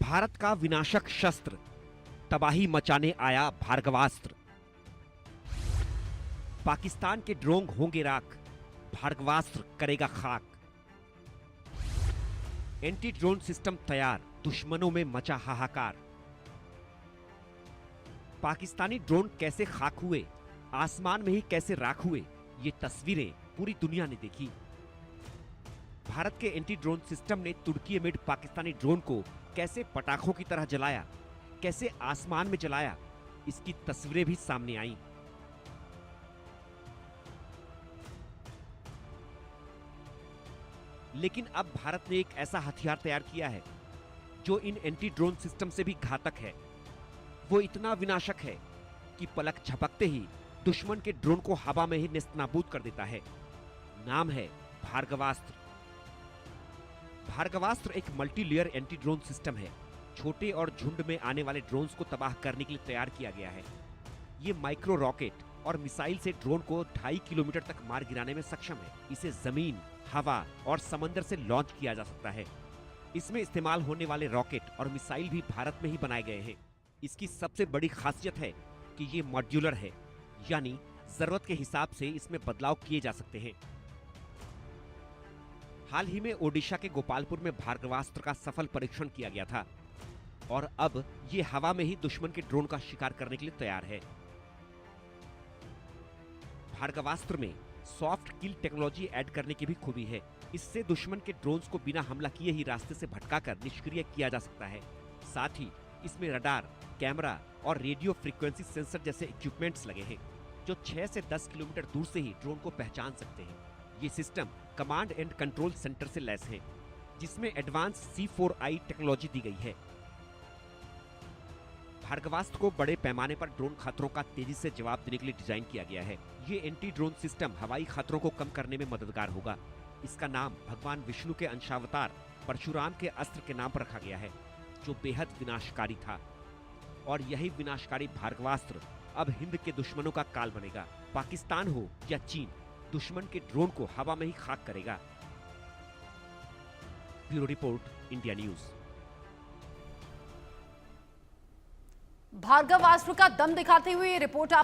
भारत का विनाशक शस्त्र, तबाही मचाने आया भार्गवास्त्र। पाकिस्तान के ड्रोन होंगे राख, भार्गवास्त्र करेगा खाक। एंटी ड्रोन सिस्टम तैयार, दुश्मनों में मचा हाहाकार। पाकिस्तानी ड्रोन कैसे खाक हुए, आसमान में ही कैसे राख हुए, ये तस्वीरें पूरी दुनिया ने देखी। भारत के एंटी ड्रोन सिस्टम ने तुर्की मेड पाकिस्तानी ड्रोन को कैसे पटाखों की तरह जलाया, कैसे आसमान में जलाया, इसकी तस्वीरें भी सामने आईं। लेकिन अब भारत ने एक ऐसा हथियार तैयार किया है जो इन एंटी ड्रोन सिस्टम से भी घातक है। वो इतना विनाशक है कि पलक झपकते ही दुश्मन के ड्रोन को हवा में ही नेस्तनाबूद कर देता है। नाम है भार्गवास्त्र। भार्गवास्त्र एक multi layer anti drone system है। छोटे और झुंड में आने वाले ड्रोन्स को तबाह करने के लिए तैयार किया गया है। ये माइक्रो रॉकेट और मिसाइल से ड्रोन को 2.5 किलोमीटर तक मार गिराने में सक्षम है। इसे जमीन, हवा और समंदर से लॉन्च किया जा सकता है। इसमें इस्तेमाल होने वाले रॉकेट और मिसाइल भी भारत में ही बनाए गए हैं। इसकी सबसे बड़ी खासियत है कि ये मॉड्यूलर है, यानी जरूरत के हिसाब से इसमें बदलाव किए जा सकते हैं। हाल ही में ओडिशा के गोपालपुर में भार्गवास्त्र का सफल परीक्षण किया गया था और अब ये हवा में ही दुश्मन के ड्रोन का शिकार करने के लिए तैयार है। भार्गवास्त्र में सॉफ्ट किल टेक्नोलॉजी ऐड करने की भी खूबी है। इससे दुश्मन के ड्रोन्स को बिना हमला किए ही रास्ते से भटकाकर निष्क्रिय किया जा सकता है। साथ ही इसमें रडार, कैमरा और रेडियो फ्रीक्वेंसी सेंसर जैसे इक्विपमेंट्स लगे हैं जो 6 से 10 किलोमीटर दूर से ही ड्रोन को पहचान सकते हैं। ये system command and control centre से लैस है, जिसमें एडवांस C4I टेक्नोलॉजी दी गई है। भार्गवास्त्र को बड़े पैमाने पर ड्रोन खतरों का तेजी से जवाब देने के लिए डिजाइन किया गया है। ये एंटी ड्रोन सिस्टम हवाई खतरों को कम करने में मददगार होगा। इसका नाम भगवान विष्णु के अंशावतार परशुराम के अस्त्र के नाम पर रखा गया है, जो बेहद विनाशकारी था। और यही विनाशकारी भार्गवास्त्र अब हिंद के दुश्मनों का काल बनेगा। पाकिस्तान हो या चीन, दुश्मन के ड्रोन को हवा में ही खाक करेगा। Bureau report, India news. Bhargavastra का दम दिखाते हुए ये रिपोर्ट